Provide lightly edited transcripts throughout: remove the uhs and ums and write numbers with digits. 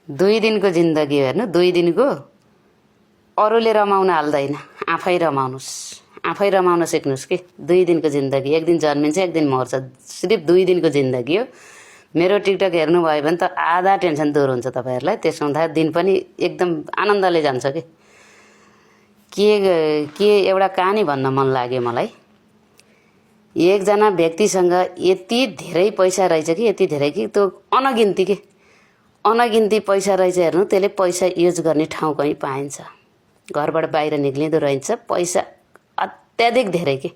2 दिनको जिन्दगी हेर्नु 2 दिनको अरूले रमाउन हाल्दैन आफै रमाउनुस् आफै रमाउन सिक्नुस् के 2 दिनको जिन्दगी एक दिन जन्मिन्छ एक दिन मर्छ सिर्फ 2 दिनको जिन्दगी हो मेरो टिकटक हेर्नु भयो भने त आधा टेन्सन दूर हुन्छ तपाईहरुलाई त्यसो हुँदा दिन पनि एकदम आनन्दले जान्छ के एउटा कहानी भन्न मन लाग्यो मलाई एकजना व्यक्तिसँग यति धेरै पैसा रहेछ कि यति धेरै कि त्यो अनगिन्ती पैसा रहेछ हेर्नु त्यसले पैसा युज गर्ने ठाउँ कहीँ पाइन्छ घरबाट बाहिर निक्लिँदो रहन्छ पैसा अत्याधिक धेरै के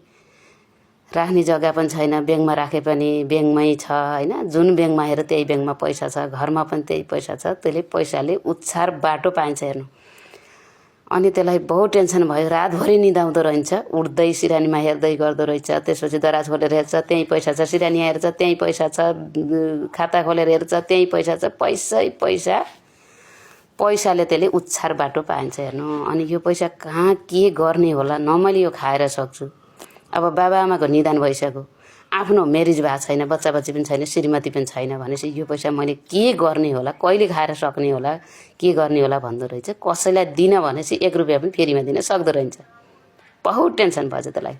राख्ने जग्गा पनि छैन ब्याङ्कमा राखे पनि ब्याङ्कमै छ हैन जुन ब्याङ्कमा हेर त्यही ब्याङ्कमा पैसा छ घरमा पनि त्यही पैसा छ त्यसले पैसाले उच्छार बाटो पाइन्छ हेर्नु अनि त्यसलाई बहुत टेन्सन भयो रातभरि निदाउँदो रहन्छ उड्दै सिरानीमा हेर्दै गर्दो रहेछ त्यसपछि दराज खोलेर हेर्छ त्यही पैसा छ सिरानी हेर्छ त्यही पैसा छ खाता खोलेर हेर्छ त्यही पैसा छ पैसाले त्यसले उच्छार बाटो पाइन्छ हेर्नु अनि यो पैसा कहाँ के गर्ने होला न मैले यो खाएर सक्छु अब बाबाआमाको निदान भइसक्यो आफ्नो म्यारेज भएको छैन बच्चा बच्ची पनि छैन श्रीमती पनि छैन भनेपछि यो पैसा मैले के गर्ने होला कहिले खाएर सक्ने होला के गर्ने होला भन्दो रहेछ कसैलाई दिन भनेपछि 1 रुपैयाँ पनि फेरिमा दिन सक्दो रहेछ बहुत टेन्सन भएछ त्यसलाई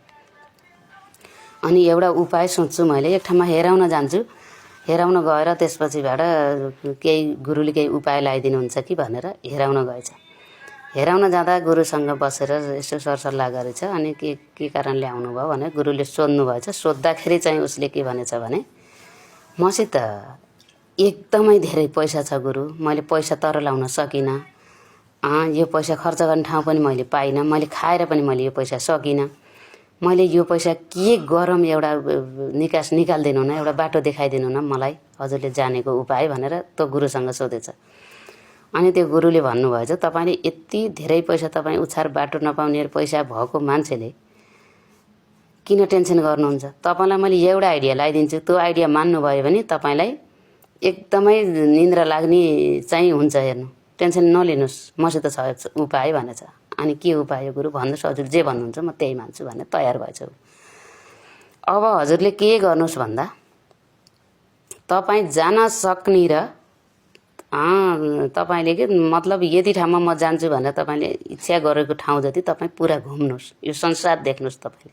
अनि एउटा उपाय सोच्छु मैले एक ठाउँमा हेराउन जान्छु हेराउन गएर त्यसपछिबाट केही गुरुले केही उपाय लगाइदिनुहुन्छ कि भनेर हेराउन गएछ हेराउन जाँदा गुरुसँग बसेर यसो सरसल्लाह गरेछ अनि के कारणले आउनु भयो भने गुरुले सोध्नु भएछ सोध्दाखेरि चाहिँ उसले के भनेछ भने मसित एकदमै धेरै पैसा छ गुरु मैले पैसा तर लाउन सकिन यो पैसा खर्च गर्ने ठाउँ पनि मैले पाइन मैले खाएर पनि मैले यो पैसा सकिन मैले यो पैसा के गरम एउटा निकास निकाल्दिनु न एउटा बाटो देखाइदिनु न मलाई हजुरले जानेको उपाय भनेर त्यो गुरुसँग सोधेछ अनि त्यो गुरुले भन्नुभएछ तपाईले यति धेरै पैसा तपाई उछार बाटो नपाउने पैसा भएको मान्छेले किन टेन्सन गर्नुहुन्छ तपाईलाई मैले एउटा आइडिया लगाइदिन्छु त्यो आइडिया मान्नु भयो भने तपाईलाई एकदमै निन्द्रा लाग्ने चाहिँ हुन्छ हेर्नु टेन्सन नलिनुस् मसित छ उपाय भनेछ अनि के उपाय गुरु भन्नुस् हजुर जे भन्नुहुन्छ म त्यही मान्छु भन्ने तयार भएछ अब हजुरले के गर्नुस् भन्दा तपाई जान सक्ने र तपाईले के मतलब यति ठाउँमा म जान्छु भनेर तपाईले इच्छा गरेको ठाउँ जति तपाई पुरा घुम्नुस् यो संसार देख्नुस् तपाईले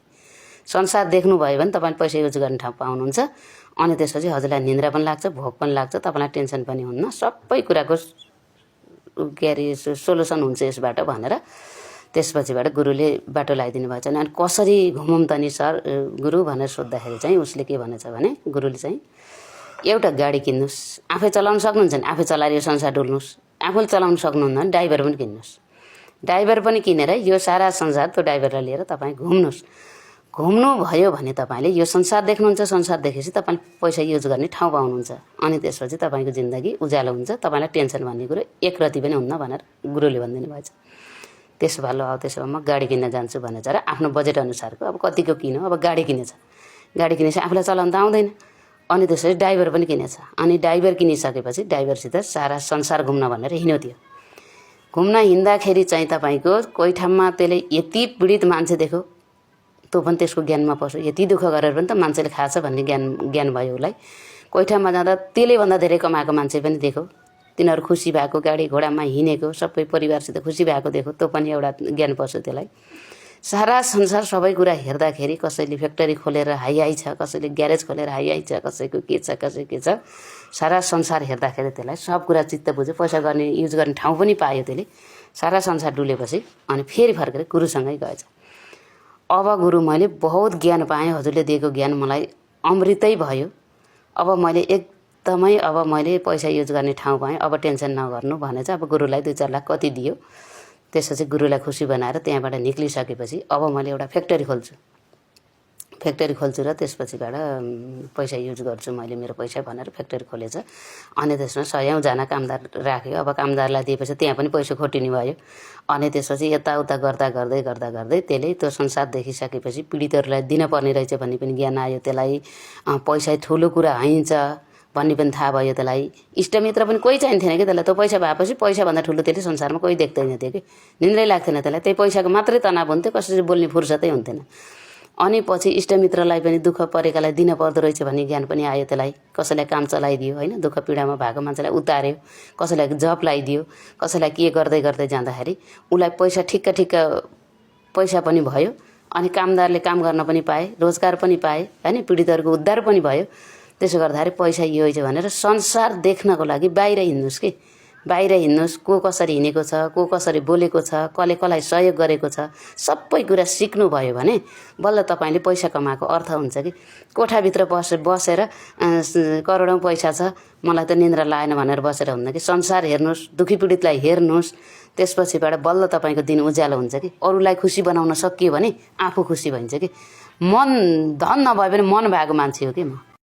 संसार देख्नु भयो भने तपाईले पैसा युज गर्ने ठाउँ पाउनुहुन्छ अनि त्यसपछि हजुरलाई निन्द्रा पनि लाग्छ भोक पनि लाग्छ तपाईलाई टेन्सन पनि हुन्न सबै कुराको क्यारी सोलुसन हुन्छ यसबाट भनेर त्यसपछिबाट गुरुले बाटो लगाइदिनु भएछ अनि कसरी घुमौं त नि सर गुरु भनेर सोध्दाखेरि चाहिँ उसले के भनेछ भने गुरुले चाहिँ एउटा गाडी किन्नुस् आफै चलाउन सक्नुहुन्छ नि आफै चलाएर यो संसार डुल्नुस् आफैले चलाउन सक्नुहुन्न भने ड्राइभर पनि किन्नुस् ड्राइभर पनि किनेर यो सारा संसार त्यो ड्राइभरलाई लिएर तपाई घुम्नुस् घुम्नु भयो भने तपाईले यो संसार देख्नुहुन्छ संसार देखेपछि तपाईले पैसा युज गर्ने ठाउँ पाउनुहुन्छ अनि त्यसपछि तपाईको जिन्दगी उज्यालो हुन्छ तपाईलाई टेन्सन भन्ने कुरो एक रति पनि हुन्न भनेर गुरुले भन्दिनु भएछ त्यसो भए ल अब त्यसो भए म गाडी किन्न जान्छु भनेछ र आफ्नो बजेट अनुसारको अब कतिको किन्नु अब गाडी किनेछ गाडी किनेछ आफूलाई चलाउन त आउँदैन अनि त्यसपछि ड्राइभर पनि किनेछ अनि ड्राइभर किनिसकेपछि ड्राइभरसित सारा संसार घुम्न भनेर हिँड्यो त्यो घुम्न हिँड्दाखेरि चाहिँ तपाईको कोही ठाउँमा त्यसले यति पीडित मान्छे देख्यो त्यो पनि त्यसको ज्ञानमा पर्छ यति दुःख गरेर पनि त मान्छेले खाछ भन्ने ज्ञान भयो उलाई कोही ठाउँमा जाँदा त्यसले भन्दा धेरै कमाएको मान्छे पनि देख्यो तिनीहरु खुसी भएको गाडी घोडामा हिँडेको सबै परिवारसित खुसी भएको देख्यो त्यो पनि एउटा ज्ञान पर्छ त्यसलाई सारा संसार सबै कुरा हेर्दाखेरि कसैले फ्याक्ट्री खोलेर हाई छ कसैले ग्यारेज खोलेर हाई छ कसैको के छ सारा संसार हेर्दाखेरि त्यसलाई सब कुरा चित्त बुझ्यो पैसा गर्ने युज गर्ने ठाउँ पनि पायो त्यसले सारा संसार डुलेपछि अनि फेरि फर्केर गुरुसँगै गएछ अब गुरु मैले बहुत ज्ञान पाएँ हजुरले दिएको ज्ञान मलाई अमृतै भयो अब मैले एकदमै अब मैले पैसा युज गर्ने ठाउँ पाएँ अब टेन्सन नगर्नु भनेछ अब गुरुलाई 2-4 लाख कति दियो त्यसपछि गुरुलाई खुसी बनाएर त्यहाँबाट निक्लिसकेपछि अब मैले एउटा फ्याक्ट्री खोल्छु र त्यसपछिबाट पैसा युज गर्छु मैले मेरो पैसा भनेर फ्याक्ट्री खोलेछ अनि त्यसमा 100 जना कामदार राख्यो अब कामदारलाई दिएपछि त्यहाँ पनि पैसा खोटिने भयो अनि त्यसपछि यताउता गर्दा गर्दै त्यसले त्यो संसार देखिसकेपछि पीडितहरूलाई दिन पर्ने रहेछ भन्ने पनि ज्ञान आयो त्यसलाई पैसा ठुलो कुरा हैन्छ भन्ने पनि थाहा भयो त्यसलाई इष्टमित्र पनि कोही चाहिन्थेन के त्यसलाई त्यो पैसा भएपछि पैसा भन्दा ठुलो त्यसले संसारमा कोही देख्दैन थियो के निन्द्रै लाग्थेन त्यसलाई त्यही पैसाको मात्रै तनाव हुन्थ्यो कसैले बोल्ने फुर्सदै हुन्थेन अनि पछि इष्टमित्रलाई पनि दुःख परेकालाई दिन पर्दो रहेछ भन्ने ज्ञान पनि आयो त्यसलाई। कसैलाई काम चलाइदियो होइन, दुःख पीडामा भएको मान्छेलाई उतार्यो, कसैलाई जब लगाइदियो, कसैलाई के गर्दै गर्दै जाँदाखेरि उसलाई पैसा ठिक्क पैसा पनि भयो, अनि कामदारले काम गर्न पनि पाए, रोजगार पनि पाए होइन, पीडितहरूको उद्धार पनि भयो। त्यसो गर्दाखेरि पैसा यो छ भनेर संसार देख्नको लागि बाहिर हिँड्नुहोस् कि, बाहिर हिँड्नुहोस्, को कसरी हिँडेको छ, को कसरी बोलेको छ, कसले कसलाई सहयोग गरेको छ, सबै कुरा सिक्नुभयो भने बल्ल तपाईँले पैसा कमाएको अर्थ हुन्छ कि। कोठाभित्र बसेर करोडौँ पैसा छ मलाई त निन्द्रा लागेन भनेर बसेर हुन्न कि। संसार हेर्नुहोस्, दुखी पीडितलाई हेर्नुहोस्, त्यसपछिबाट बल्ल तपाईँको दिन उज्यालो हुन्छ कि। अरूलाई खुसी बनाउन सकियो भने आफू खुसी भइन्छ कि। मन धन नभए पनि मन भएको मान्छे हो कि म।